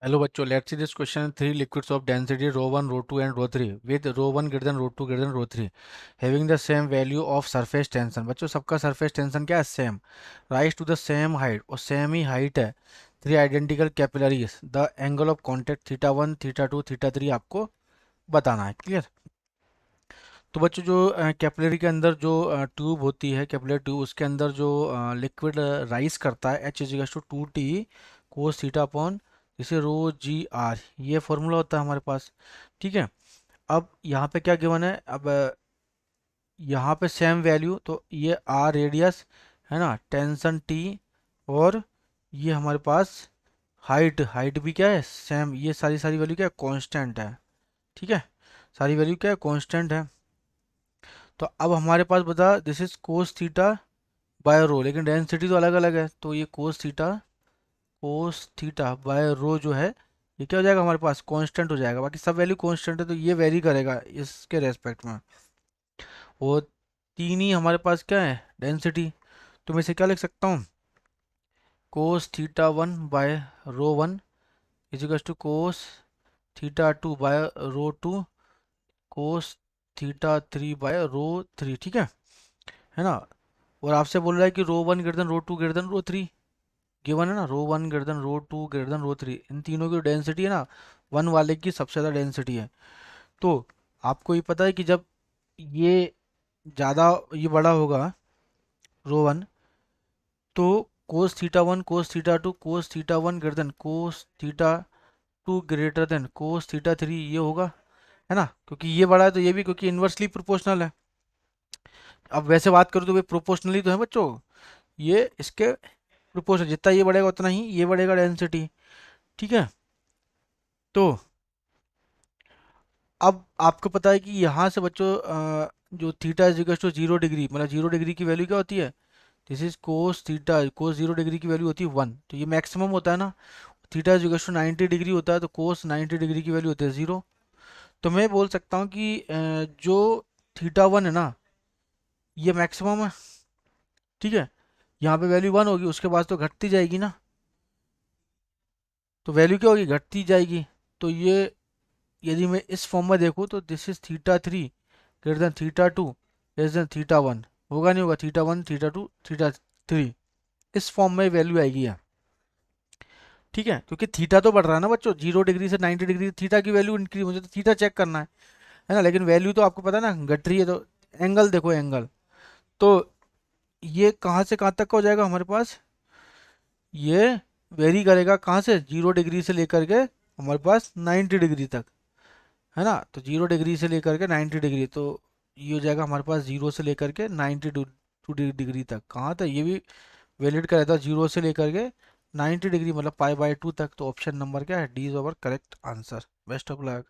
Hello बच्चों, let's see this question. Three liquids of density rho 1, rho 2 and rho 3 with rho 1 greater than rho 2 greater than rho 3 having the same value of surface tension. बच्चों सबका surface tension क्या है? Same. Rise to the same height और same ही height है. Three identical capillaries. The angle of contact theta 1, theta 2, theta 3 आपको बताना है. Clear? तो बच्चों जो कैपिलरी के अंदर जो ट्यूब होती है, कैपिलरी ट्यूब, उसके अंदर जो लिक्विड राइज करता है H is two 2t cos theta upon जैसे रो जी आर, ये फॉर्मूला होता है हमारे पास. ठीक है. अब यहाँ पे क्या गिवन है? अब यहाँ पे सेम वैल्यू, तो ये आर रेडियस है ना, टेंशन टी, और ये हमारे पास हाइट, हाइट भी क्या है? सेम. ये सारी सारी वैल्यू क्या है? कांस्टेंट है. ठीक है. सारी वैल्यू क्या है? कांस्टेंट है. तो अब हमारे पास बता, this is cos theta by rho, लेकिन डेंसिटी तो अलग अलग है. तो ये कोस थीटा बाय रो जो है, ये क्या हो जाएगा हमारे पास? कांस्टेंट हो जाएगा. बाकी सब वैल्यू कांस्टेंट है, तो ये वेरी करेगा इसके रेस्पेक्ट में. वो तीन ही हमारे पास क्या है? डेंसिटी. तो मैं इसे क्या लिख सकता हूँ? Cos theta one by rho one is equal to cos theta two by rho two cos theta three by rho three. ठीक है ना. और आपसे बोल रहा है कि rho one greater than rho two greater than rho three. Given है ना, rho one greater than rho two greater than rho three. इन तीनों की डेंसिटी है ना, वन वाले की सबसे ज़्यादा डेंसिटी है. तो आपको ये पता है कि जब ये ज़्यादा, ये बड़ा होगा रो वन, तो कोस theta one cos theta to cos theta one greater then cos theta to greater then cos theta three, ये होगा. है ना, क्योंकि ये बड़ा है तो ये भी, क्योंकि इन्वर्सली प्रोपोर्शनल है. अब वैसे बात करूँ तो वे प्रोपोर्शनली तो है बच्चों, ये इसके प्रोपोर्शनल, जितना ये बढ़ेगा उतना ही ये बढ़ेगा डेंसिटी. ठीक है. तो अब आपको पता है कि यहाँ से बच्चों जो theta is equal to 0 degree, मतलब 0 डिग्री की वैल्यू क्या होती है? This is cos theta, cos 0 degree की वैल्यू होती है 1, तो ये मैक्सिमम होता है ना. Theta is equal to 90 degree होता है, तो कोस 90 डिग्री की वैल्यू होती है 0. तो मैं बोल सकता हूँ कि जो थीटा वन है ना, ये मैक्सिमम है. ठीक है. यहाँ पे वैल्यू 1 होगी, उसके बाद तो घटती जाएगी ना. तो वैल्यू क्या होगी? घटती जाएगी. तो ये, यदि मैं इस फॉर्म में देखूँ तो this is theta three greater than theta two less than theta one. होगा नहीं होगा? Theta one theta two theta three, इस फॉर्म में वैल्यू आएगी यहाँ. ठीक है. क्योंकि थीटा तो बढ़ रहा है ना बच्चों, 0 डिग्री से 90 डिग्री, थीटा की वैल्यू इंक्रीज, मुझे तो थीटा चेक करना है ना. लेकिन वैल्यू तो आपको पता है ना घट रही है. तो एंगल देखो, एंगल तो ये कहाँ से कहाँ तक का हो जाएगा हमारे पास? ये वेरी करेगा कहाँ से? 0 डिग्री से लेकर के हमारे पास 90 डिग्री तक. है ना. तो 0 डिग्री से लेकर के 90 डिग्री, तो ये हो जाएगा हमारे पास 0 से लेकर के 92 डिग्री तक. कहाँ था ये भी वैलिड का रहता है, 0 से लेकर के 90 डिग्री, मतलब पाई बाय 2 तक. तो ऑप्शन नंबर क्या है? D is our correct answer. Best of luck.